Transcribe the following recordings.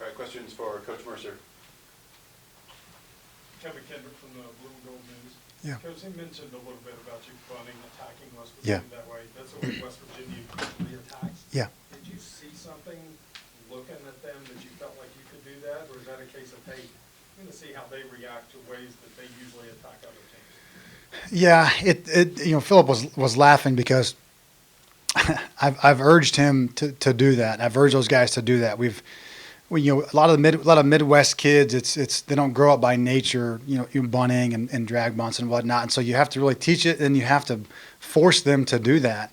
All right, questions for Coach Mercer? Kevin Kendrick from the Blue and Gold News. Yeah. Coach, he mentioned a little bit about you bunting, attacking West Yeah. Virginia that way. That's the way West Virginia usually attacks. Yeah. Did you see something looking at them that you felt like you could do that? Or is that a case of, hey, I'm going to see how they react to ways that they usually attack other teams? Yeah, Philip was laughing because I've urged him to do that. I've urged those guys to do that. A lot of Midwest kids, they don't grow up by nature, bunting and drag bunts and whatnot, and so you have to really teach it, and you have to force them to do that.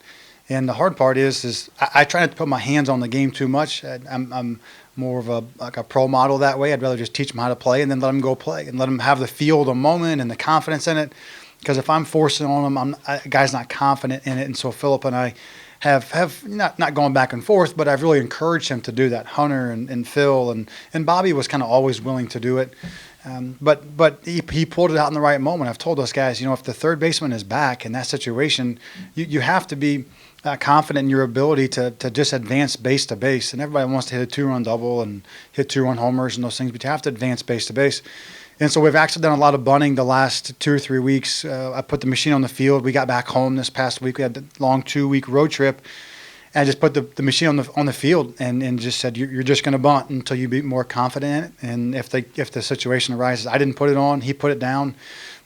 And the hard part is I try not to put my hands on the game too much. I'm more of a pro model that way. I'd rather just teach them how to play and then let them go play and let them have the feel, the moment, and the confidence in it. Because if I'm forcing on them, a guy's not confident in it. And so Philip and I have not going back and forth, but I've really encouraged him to do that. Hunter and Phil and Bobby was kind of always willing to do it. But he pulled it out in the right moment. I've told those guys, if the third baseman is back in that situation, you have to be confident in your ability to just advance base to base. And everybody wants to hit a 2-run double and hit 2-run homers and those things, but you have to advance base to base. And so we've actually done a lot of bunting the last 2 or 3 weeks. I put the machine on the field. We got back home this past week. We had the long 2-week road trip. And I just put the machine on the field and just said, you're just going to bunt until you be more confident in it. And if the situation arises, I didn't put it on. He put it down.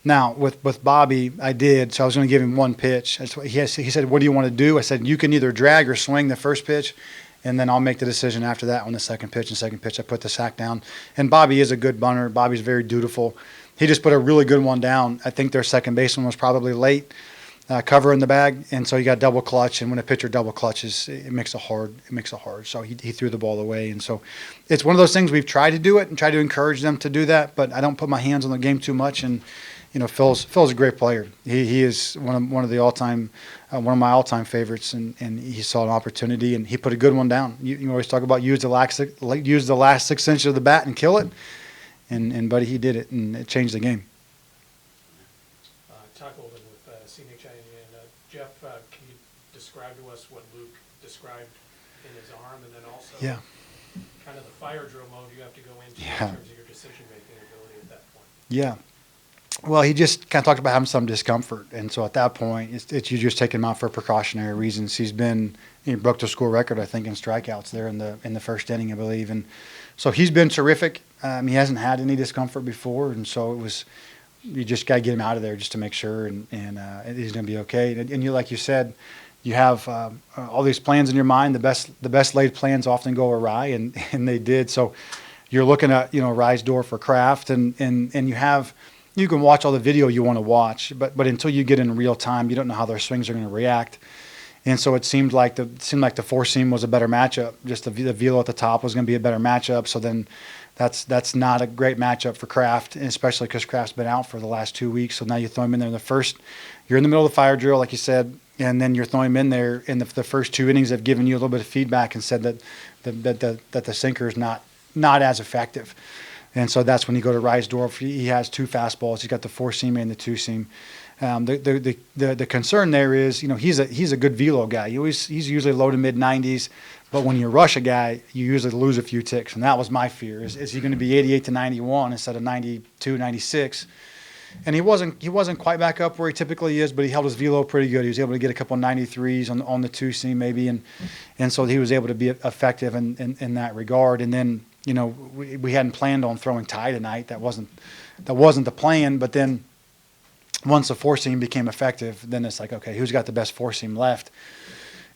Now, with Bobby, I did. So I was going to give him one pitch. He said, what do you want to do? I said, you can either drag or swing the first pitch, and then I'll make the decision after that on the second pitch. I put the sack down. And Bobby is a good bunter. Bobby's very dutiful. He just put a really good one down. I think their second baseman was probably late, cover in the bag, and so he got double clutch. And when a pitcher double clutches, it makes it hard. So he threw the ball away. And so it's one of those things we've tried to do it and try to encourage them to do that, but I don't put my hands on the game too much. And Phil's a great player. He is one of the all-time, one of my all-time favorites, and he saw an opportunity and he put a good one down. You always talk about use the last 6 inches of the bat and kill it, and buddy, he did it, and it changed the game. Talk a little bit with CNHI and Jeff. Can you describe to us what Luke described in his arm, and then also kind of the fire drill mode you have to go into in terms of your decision-making ability at that point? Yeah. Well, he just kind of talked about having some discomfort, and so at that point, you just take him out for precautionary reasons. He broke the school record, I think, in strikeouts there in the first inning, I believe, and so he's been terrific. He hasn't had any discomfort before, and so you just got to get him out of there just to make sure, and he's going to be okay. And you, like you said, you have all these plans in your mind. The best laid plans often go awry, and they did. So you're looking at rise door for Kraft, and you have. You can watch all the video you want to watch, but until you get in real time, you don't know how their swings are going to react. And so it seemed like the four seam was a better matchup. Just the velo at the top was going to be a better matchup. So then that's not a great matchup for Kraft, especially because Kraft's been out for the last 2 weeks. So now you throw him in there in the first. You're in the middle of the fire drill, like you said, and then you're throwing him in there. In the first 2 innings, have given you a little bit of feedback and said that the sinker is not as effective. And so that's when you go to Reisdorf. He has 2 fastballs. He's got the 4-seam and the 2-seam. The concern there is, he's a good velo guy. He's usually low to mid 90s, but when you rush a guy, you usually lose a few ticks. And that was my fear: is he going to be 88 to 91 instead of 92, 96? And he wasn't quite back up where he typically is, but he held his velo pretty good. He was able to get a couple of 93s on the 2-seam maybe, and so he was able to be effective in that regard. And then. We hadn't planned on throwing Ty tonight. That wasn't the plan. But then once the 4-seam became effective, then it's like, okay, who's got the best 4-seam left?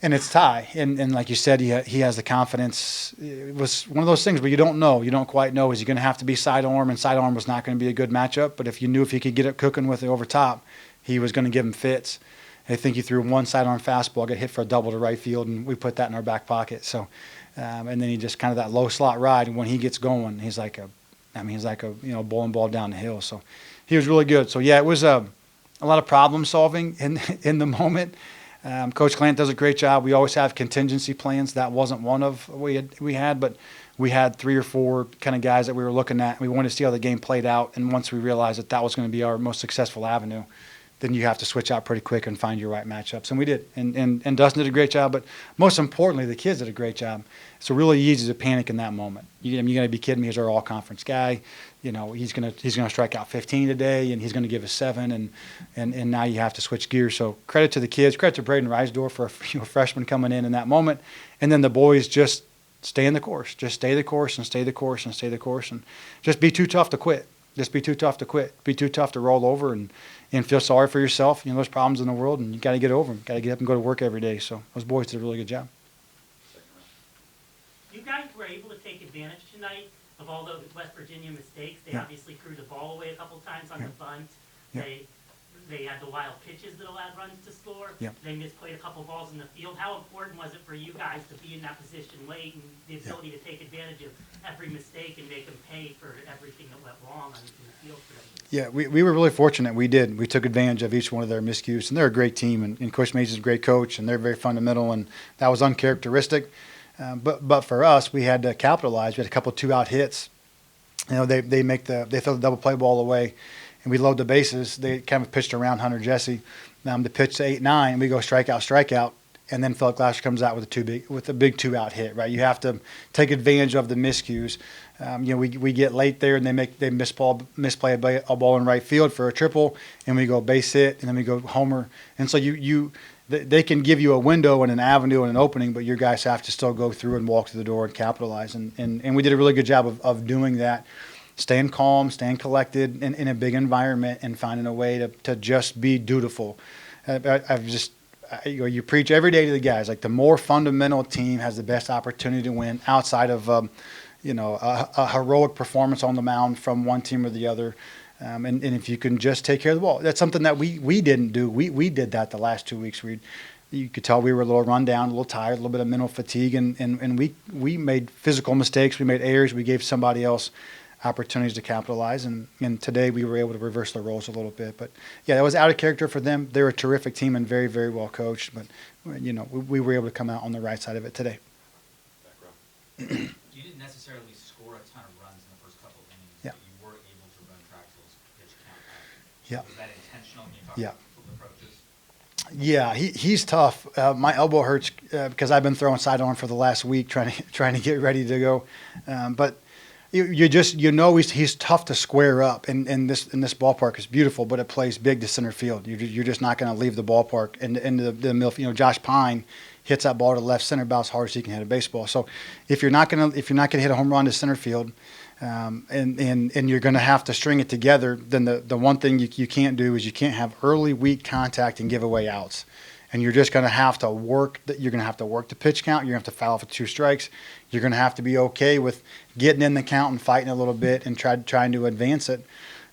And it's Ty. And like you said, he has the confidence. It was one of those things where you don't know. You don't quite know. Is he going to have to be sidearm? And sidearm was not going to be a good matchup. But if he could get it cooking with it over top, he was going to give him fits. I think he threw one sidearm fastball, got hit for a double to right field, and we put that in our back pocket. So, and then he just kind of that low slot ride. And when he gets going, he's like a bowling ball down the hill. So he was really good. So yeah, it was a lot of problem solving in the moment. Coach Clant does a great job. We always have contingency plans. That wasn't one of we had, but we had 3 or 4 kind of guys that we were looking at. We wanted to see how the game played out, and once we realized that was going to be our most successful avenue, then you have to switch out pretty quick and find your right matchups. And we did. And Dustin did a great job, but most importantly, the kids did a great job. It's really easy to panic in that moment. You're going to be kidding me. He's our all-conference guy. You know, he's going to strike out 15 today, and he's going to give us 7, and now you have to switch gears. So credit to the kids. Credit to Braden Reisdorf for a freshman coming in that moment. And then the boys just stay in the course. Just stay the course and stay the course and stay the course. And just be too tough to quit. Just be too tough to quit. Be too tough to roll over and feel sorry for yourself. You know, there's problems in the world, and you got to get over them. Got to get up and go to work every day. So those boys did a really good job. You guys were able to take advantage tonight of all the West Virginia mistakes. They Yeah. obviously threw the ball away a couple times on Yeah. the bunt. Yeah. They had the wild pitches that allowed runs to score. Yeah. They misplayed a couple balls in the field. How important was it for you guys to be in that position late and the ability to take advantage of every mistake and make them pay for everything that went wrong in the field for them? Yeah, we were really fortunate. We did. We took advantage of each one of their miscues, and they're a great team, and Coach Mason's a great coach, and they're very fundamental, and that was uncharacteristic. But for us, we had to capitalize. We had a couple 2-out hits. You know, they throw the double play ball away, and we load the bases. They kind of pitched around Hunter Jesse. The pitch to 8-9, and we go strikeout, and then Philip Glasser comes out with a big 2-out hit. Right, you have to take advantage of the miscues. You know, we get late there, and they misplay a ball in right field for a triple, and we go base hit, and then we go homer. And so they can give you a window and an avenue and an opening, but your guys have to still go through and walk through the door and capitalize. And we did a really good job of doing that, staying calm, staying collected in a big environment, and finding a way to just be dutiful. You preach every day to the guys, like the more fundamental team has the best opportunity to win outside of a heroic performance on the mound from one team or the other. And if you can just take care of the ball, that's something that we didn't do. We did that the last 2 weeks. You could tell we were a little run down, a little tired, a little bit of mental fatigue, and we made physical mistakes. We made errors. We gave somebody else opportunities to capitalize, and today we were able to reverse the roles a little bit. But yeah, that was out of character for them. They're a terrific team and very, very well coached. But you know, we were able to come out on the right side of it today. You didn't necessarily score a ton of runs in the first couple of innings, Yeah. but you were able to run Tractors pitch count up. Yeah. Was that intentional? Can you talk Yeah. about the approaches? Yeah, he's tough. My elbow hurts because I've been throwing sidearm for the last week, trying to get ready to go. But he's tough to square up. And this ballpark is beautiful, but it plays big to center field. You're just not going to leave the ballpark into the middle. You know, Josh Pine hits that ball to left center about as hard as he can hit a baseball. So if you're not going to hit a home run to center field, and you're going to have to string it together, then the one thing you can't do is you can't have early weak contact and give away outs. And you're just going to have to work. You're going to have to work the pitch count. You're going to have to foul for 2 strikes. You're going to have to be okay with getting in the count and fighting a little bit and trying to advance it.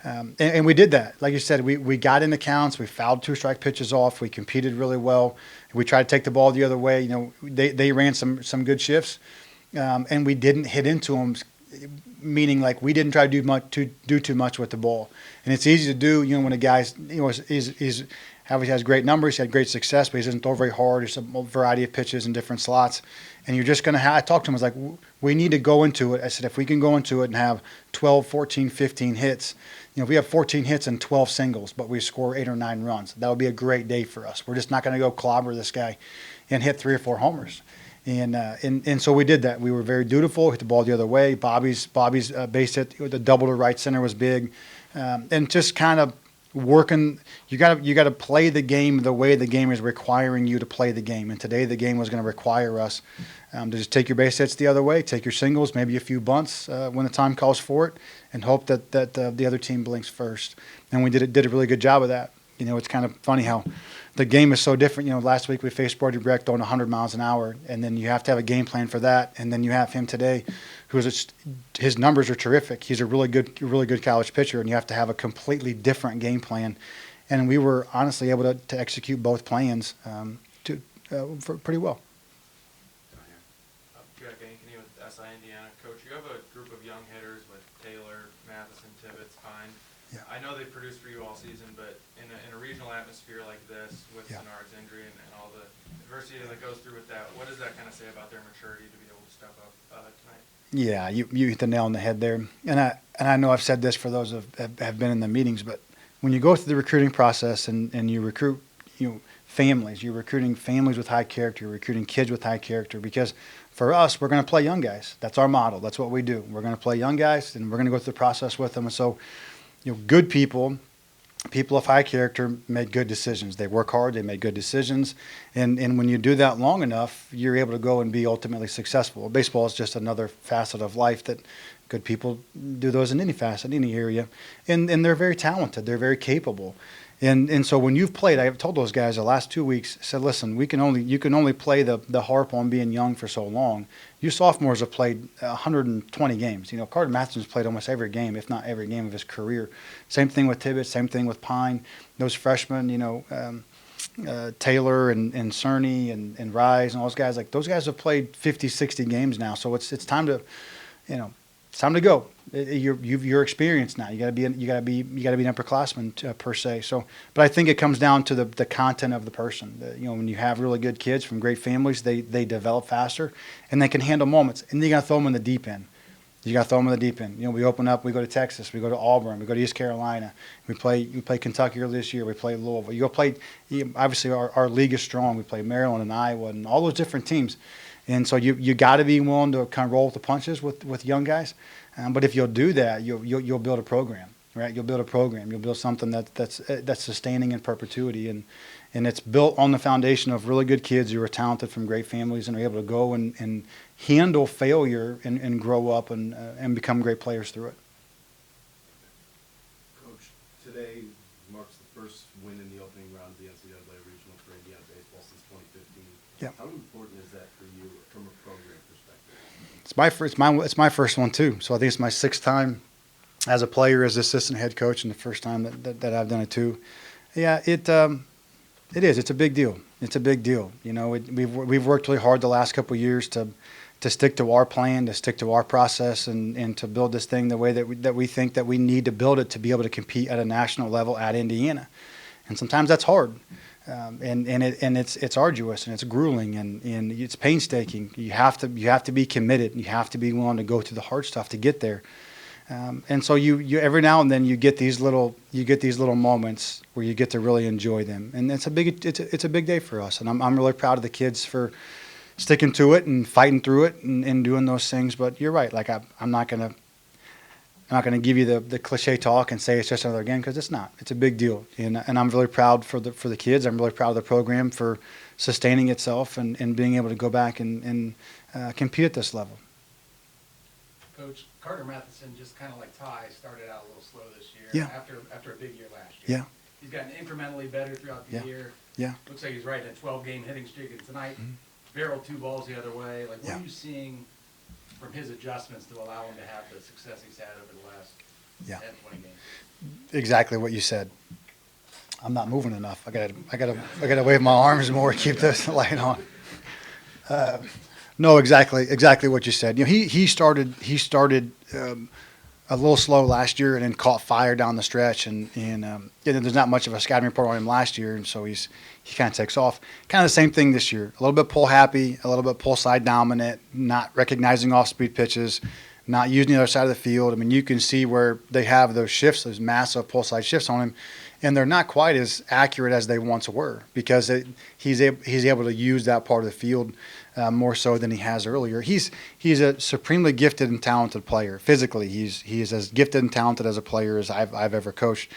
And we did that. Like you said, we got in the counts. We fouled 2-strike pitches off. We competed really well. We tried to take the ball the other way. You know, they ran some good shifts, and we didn't hit into them. Meaning, like, we didn't try to do too much with the ball. And it's easy to do, you know, when a guy's, you know, is obviously has great numbers, he had great success, but he doesn't throw very hard. There's a variety of pitches in different slots. And you're just going to have, I talked to him, I was like, we need to go into it. I said, if we can go into it and have 12, 14, 15 hits, you know, if we have 14 hits and 12 singles, but we score 8 or 9 runs, that would be a great day for us. We're just not going to go clobber this guy and hit 3 or 4 homers. And so we did that. We were very dutiful, hit the ball the other way. Bobby's base hit, the double to right center was big. And just kind of working, you got to play the game the way the game is requiring you to play the game. And today the game was going to require us to just take your base hits the other way, take your singles, maybe a few bunts when the time calls for it, and hope that the other team blinks first. And we did a really good job of that. You know, it's kind of funny how the game is so different. You know, last week we faced Brody Breck throwing 100 miles an hour, and then you have to have a game plan for that. And then you have him today, his numbers are terrific. He's a really good college pitcher, and you have to have a completely different game plan. And we were honestly able to execute both plans pretty well. Jack Ankeny with SI Indiana. Coach, you have a group of young hitters with Taylor, Matheson, Tibbetts, Pine. Yeah. I know they've produced for you all season, but in a regional atmosphere like this, with Sennard's injury and all the adversity that goes through with that, what does that kind of say about their maturity to be able to step up tonight? Yeah, you hit the nail on the head there. And I know I've said this for those who have been in the meetings, but when you go through the recruiting process and you recruit, families, you're recruiting families with high character, you're recruiting kids with high character, because for us, we're going to play young guys. That's our model. That's what we do. We're going to play young guys, and we're going to go through the process with them. And so, good people of high character make good decisions. They work hard. They make good decisions. And when you do that long enough, you're able to go and be ultimately successful. Baseball is just another facet of life that good people do those in any facet, any area. And they're very talented. They're very capable. And so when you've played, I've told those guys the last 2 weeks, I said, listen, you can only play the harp on being young for so long. You sophomores have played 120 games. Carter Matheson's played almost every game, if not every game of his career. Same thing with Tibbetts, same thing with Pine. Those freshmen, Taylor and Cerny and Rise and all those guys, those guys have played 50, 60 games now. So it's time to, it's time to go. You're experienced now. You got to be an upperclassman per se. So, but I think it comes down to the content of the person. When you have really good kids from great families, they develop faster and they can handle moments. And you got to throw them in the deep end. We open up. We go to Texas. We go to Auburn. We go to East Carolina. We play Kentucky earlier this year. We play Louisville. You go play. Obviously, our league is strong. We play Maryland and Iowa and all those different teams. And so you got to be willing to kind of roll with the punches with young guys. But if you'll do that, you'll build a program, right? You'll build a program. You'll build something that's sustaining in perpetuity, and it's built on the foundation of really good kids who are talented from great families and are able to go and handle failure and grow up and become great players through it. Coach, today marks the first win in the opening round of the NCAA Regional for Indiana baseball since 2015. Yeah. How important is that for you from a program perspective? It's my first one too. So I think it's my sixth time as a player, as assistant head coach, and the first time that I've done it too. Yeah, it is. It's a big deal. It's a big deal. We've worked really hard the last couple of years to stick to our plan, to stick to our process, and to build this thing the way that we think that we need to build it to be able to compete at a national level at Indiana. And sometimes that's hard. And it's arduous and it's grueling and it's painstaking. You have to be committed. You have to be willing to go through the hard stuff to get there. And so you every now and then you get these little moments where you get to really enjoy them. And it's a big day for us. And I'm really proud of the kids for sticking to it and fighting through it and doing those things. But you're right. I'm not gonna give you the cliche talk and say it's just another game, because it's not. It's a big deal, and I'm really proud for the kids. I'm really proud of the program for sustaining itself and being able to go back and compete at this level. Coach, Carter Matheson, just kind of like Ty, started out a little slow this year. Yeah. After a big year last year. Yeah. He's gotten incrementally better throughout the year. Yeah. Looks like he's right in a 12-game hitting streak, and tonight, barreled 2 balls the other way. What Yeah. are you seeing from his adjustments to allow him to have the success he's had over the last 10, 20 games? Exactly what you said. I'm not moving enough. I gotta wave my arms more to keep this light on. No, exactly what you said. He started a little slow last year and then caught fire down the stretch, and there's not much of a scouting report on him last year, and so he kind of takes off. Kind of the same thing this year. A little bit pull happy, a little bit pull side dominant, not recognizing off speed pitches, not using the other side of the field. I mean, you can see where they have those shifts, those massive pull side shifts on him, and they're not quite as accurate as they once were, because he's able to use that part of the field more so than he has earlier. He's a supremely gifted and talented player. Physically, he is as gifted and talented as a player as I've ever coached.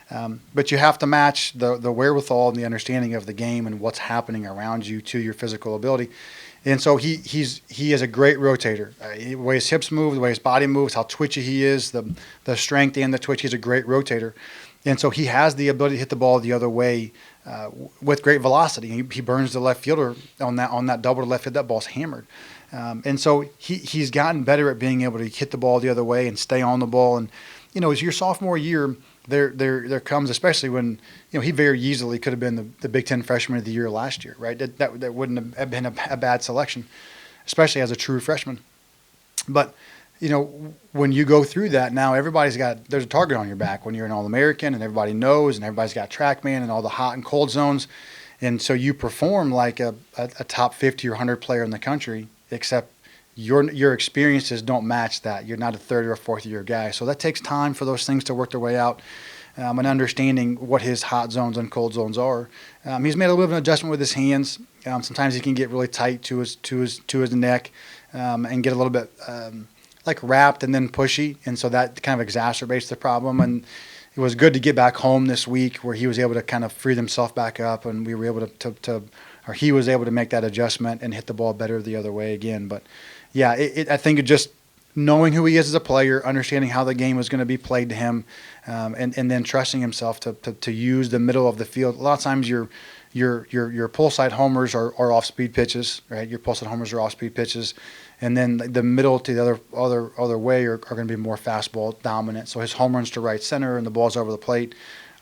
But you have to match the wherewithal and the understanding of the game and what's happening around you to your physical ability. And so he is a great rotator. The way his hips move, the way his body moves, how twitchy he is, the strength and the twitch. He's a great rotator. And so he has the ability to hit the ball the other way with great velocity. He burns the left fielder on that double to left field. That ball's hammered. And so he's gotten better at being able to hit the ball the other way and stay on the ball. And, as your sophomore year, there comes, especially when, he very easily could have been the Big Ten Freshman of the Year last year, right? That wouldn't have been a bad selection, especially as a true freshman. But, when you go through that, now there's a target on your back when you're an All-American, and everybody knows, and everybody's got TrackMan and all the hot and cold zones. And so you perform like a top 50 or 100 player in the country, except your experiences don't match that. You're not a third or a fourth year guy. So that takes time for those things to work their way out. and understanding what his hot zones and cold zones are. He's made a little bit of an adjustment with his hands. Sometimes he can get really tight to his neck and get a little bit like wrapped and then pushy, and so that kind of exacerbates the problem. And it was good to get back home this week where he was able to kind of free himself back up, and we were able or he was able to make that adjustment and hit the ball better the other way again. But yeah, I think it just knowing who he is as a player, understanding how the game is going to be played to him, and then trusting himself to use the middle of the field. A lot of times your pull side homers are off speed pitches, right? Your pull side homers are off speed pitches, and then the middle to the other way are going to be more fastball dominant. So his home runs to right center and the balls over the plate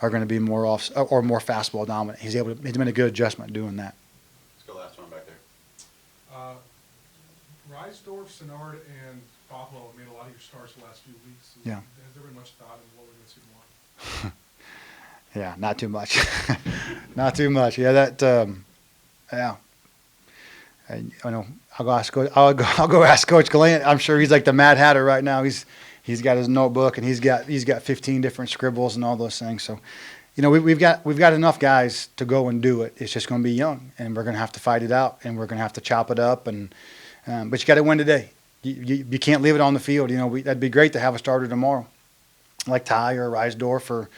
are going to be more more fastball dominant. He's made a good adjustment doing that. Let's go last one back there. Reisdorf, Senard, and Buffalo have made a lot of your starts the last few weeks. Yeah. Has there been much thought in what we're going to see tomorrow? Yeah, not too much. Not too much. Yeah, that. Yeah. I know. I'll go ask Coach Gallant. I'm sure he's like the Mad Hatter right now. He's got his notebook and he's got 15 different scribbles and all those things. So, you know, we've got enough guys to go and do it. It's just going to be young, and we're going to have to fight it out, and we're going to have to chop it up. And but you got to win today. You can't leave it on the field. You know, that'd be great to have a starter tomorrow, like Ty or Reisdorf or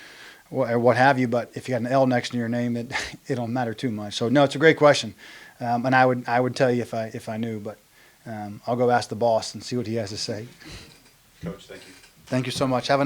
what have you. But if you got an L next to your name, it don't matter too much. So no, it's a great question, and I would tell you if I knew, but I'll go ask the boss and see what he has to say. Coach, thank you. Thank you so much. Have a nice